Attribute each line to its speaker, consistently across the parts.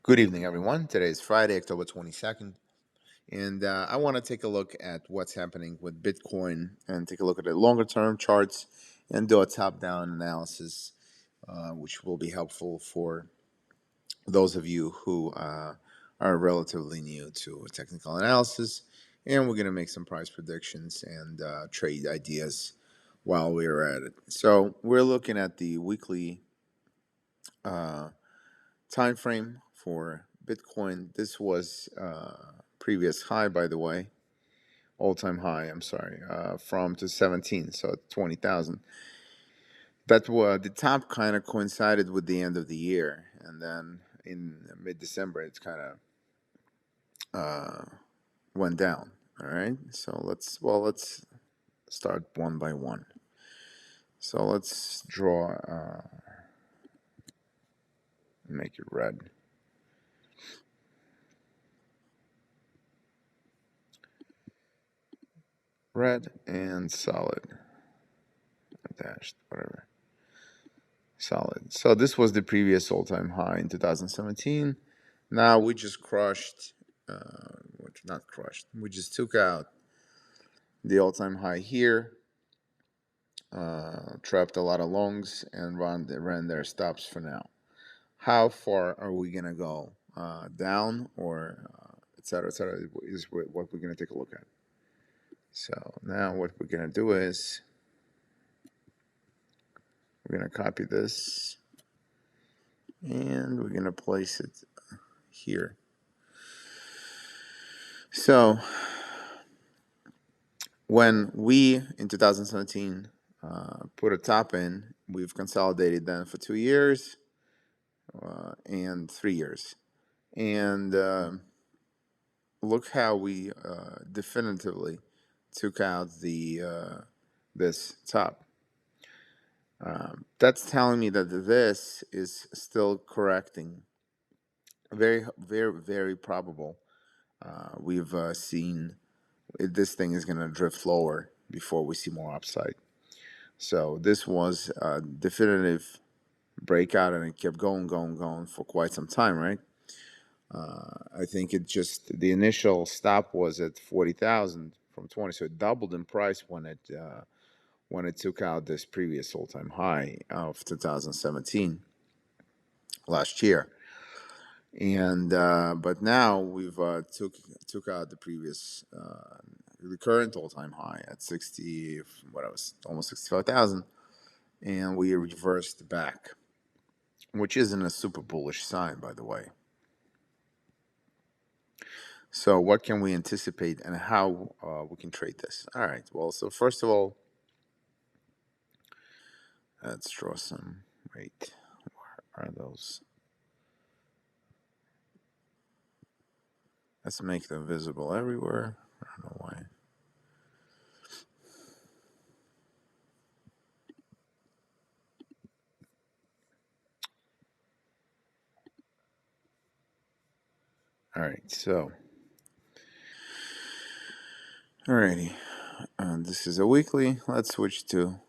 Speaker 1: Good evening, everyone. Today is Friday, October 22nd, and I want to take a look at what's happening with Bitcoin and take a look at the longer term charts and do a top down analysis, which will be helpful for those of you who are relatively new to technical analysis. And we're going to make some price predictions and trade ideas while we're at it. So, we're looking at the weekly time frame for Bitcoin. This was previous high, by the way, all-time high. I'm sorry, from 2017, so 20,000. That was the top kind of coincided with the end of the year, and then in mid-December, it's kind of went down. All right, so let's start one by one. So let's draw, make it red. Red and solid, dashed, whatever. Solid. So this was the previous all-time high in 2017. Now we just crushed, not crushed, we just took out the all-time high here, trapped a lot of longs, and ran their stops for now. How far are we going to go? Down or et cetera, is what we're going to take a look at. So now what we're going to do is we're going to copy this and we're going to place it here. So when we in 2017 put a top in, we've consolidated then for 2 years and 3 years, and look how we definitively took out the this top. That's telling me that this is still correcting. Very, very, very probable. We've seen this thing is going to drift lower before we see more upside. So this was a definitive breakout, and it kept going for quite some time, right? I think the initial stop was at 40,000 from 20, so it doubled in price when it took out this previous all-time high of 2017 last year. And but now we've took out the previous the current all-time high at 60, almost 65,000, and we reversed back, which isn't a super bullish sign, by the way. So what can we anticipate and how we can trade this? All right, well, so first of all, let's draw some, wait, where are those? Let's make them visible everywhere. I don't know why. All right, so, alrighty, this is a weekly. Let's switch to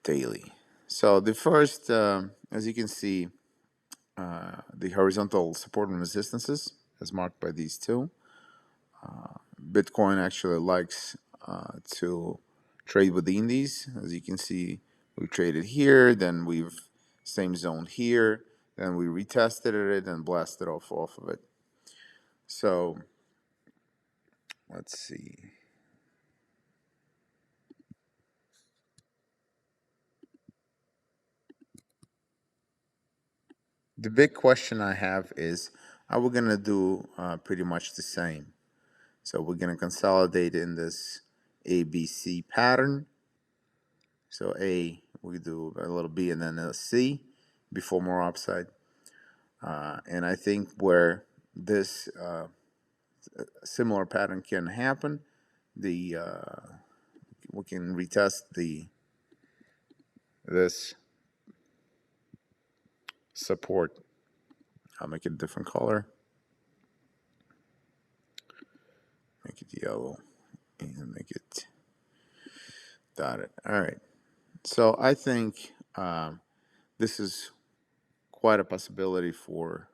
Speaker 1: daily. So the first, as you can see, the horizontal support and resistances as marked by these two. Bitcoin actually likes to trade within these. As you can see, we traded here, then we've same zone here, then we retested it and blasted off of it. So let's see. The big question I have is, are we going to do pretty much the same? So we're going to consolidate in this ABC pattern. So A, we do a little B and then a C before more upside. And I think where this similar pattern can happen, we can retest this support. I'll make it a different color. Make it yellow and make it dotted. All right. So I think this is quite a possibility for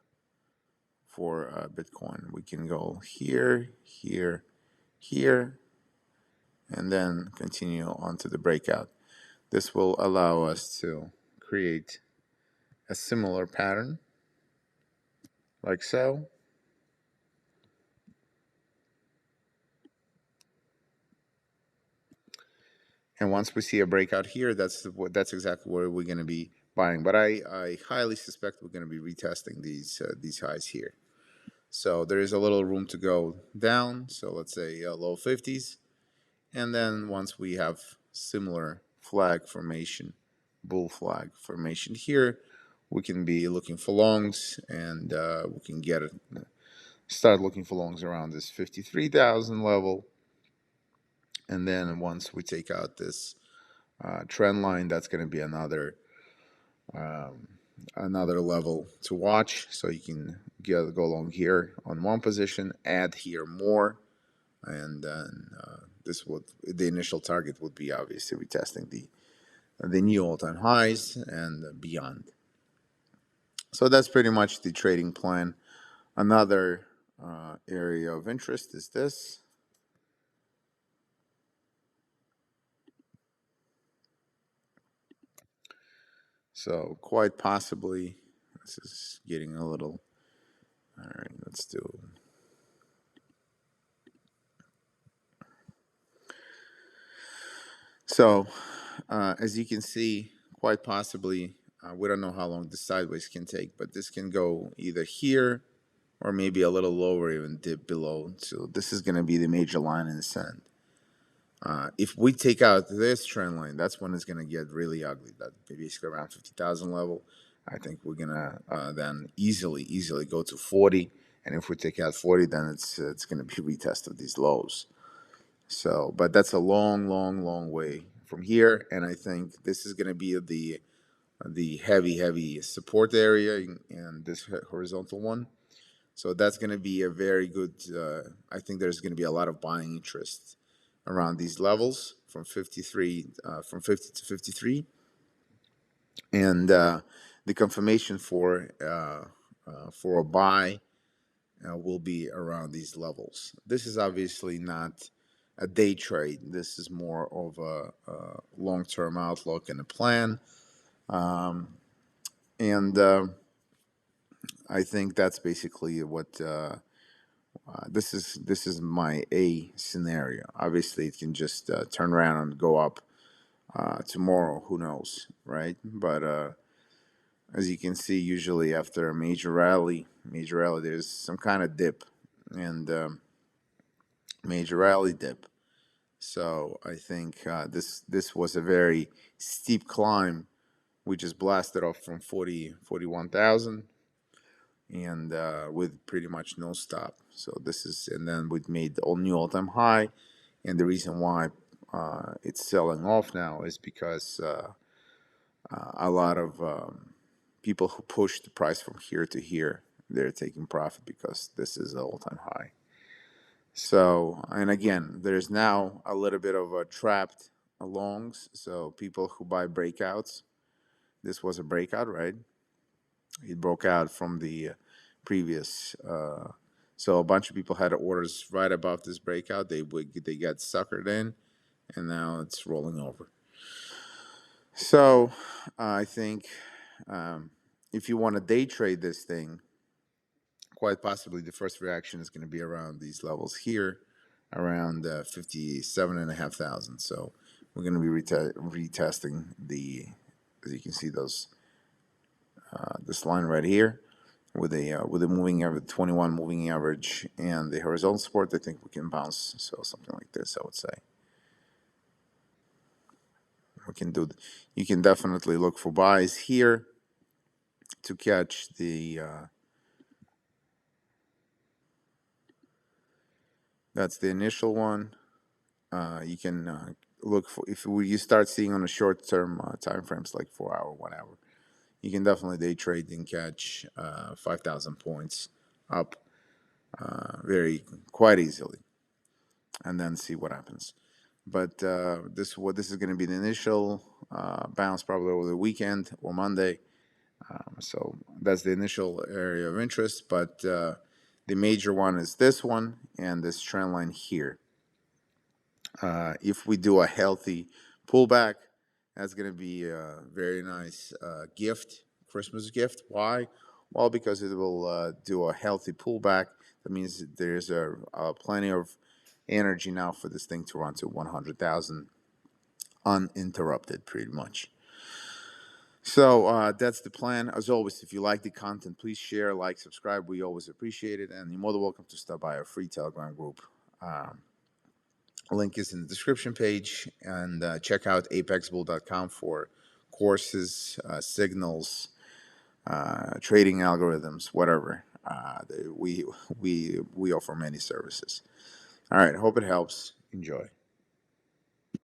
Speaker 1: for Bitcoin. We can go here, here, here, and then continue on to the breakout. This will allow us to create a similar pattern like so. And once we see a breakout here, that's exactly where we're going to be buying. But I highly suspect we're going to be retesting these highs here. So there is a little room to go down. So let's say low 50s. And then once we have similar flag formation, bull flag formation here, we can be looking for longs, and we can start looking for longs around this 53,000 level. And then once we take out this trend line, that's going to be another level to watch. So you can go along here on one position, add here more, and then the initial target would be obviously retesting the new all-time highs and beyond. So that's pretty much the trading plan. Another area of interest is this. So quite possibly, this is getting a little. All right, let's do. So, as you can see, quite possibly, we don't know how long the sideways can take, but this can go either here or maybe a little lower, even dip below. So this is going to be the major line in the sand. If we take out this trend line, that's when it's going to get really ugly. That basically around 50,000 level. I think we're going to then easily go to 40. And if we take out 40, then it's going to be retest of these lows. So, but that's a long way from here. And I think this is going to be the heavy support area and this horizontal one. So that's going to be a very good. I think there's going to be a lot of buying interest around these levels from 53, from 50 to 53, and the confirmation for a buy will be around these levels. This is obviously not a day trade. This is more of a long-term outlook and a plan, and I think that's basically what. This is my A scenario. Obviously, it can just turn around and go up tomorrow. Who knows, right? But as you can see, usually after a major rally, there's some kind of dip, and major rally dip. So I think this was a very steep climb. We just blasted off from 41,000 and with pretty much no stop. So this is, and then we made the new all-time high, and the reason why it's selling off now is because a lot of people who push the price from here to here, they're taking profit because this is an all-time high. So, and again, there's now a little bit of a trapped longs. So people who buy breakouts, this was a breakout, right? It broke out from the previous. So a bunch of people had orders right above this breakout. They got suckered in, and now it's rolling over. So I think if you want to day trade this thing, quite possibly the first reaction is going to be around these levels here, around 57,500. So we're going to be retesting as you can see, this line right here with a moving average, 21 moving average, and the horizontal support. I think we can bounce. So something like this, I would say. We can do. You can definitely look for buys here to catch the. That's the initial one. You can look for if you start seeing on the short term time frames like 4 hour, 1 hour. You can definitely day trade and catch 5,000 points up very quite easily, and then see what happens. But this is going to be the initial bounce probably over the weekend or Monday. So that's the initial area of interest, but the major one is this one and this trend line here. If we do a healthy pullback, that's going to be a very nice gift, Christmas gift. Why? Well, because it will do a healthy pullback. That means there's plenty of energy now for this thing to run to 100,000 uninterrupted, pretty much. So that's the plan. As always, if you like the content, please share, like, subscribe. We always appreciate it. And you're more than welcome to stop by our free Telegram group. Link is in the description page. And check out apexbull.com for courses, signals, trading algorithms, whatever. We offer many services. All right. Hope it helps. Enjoy.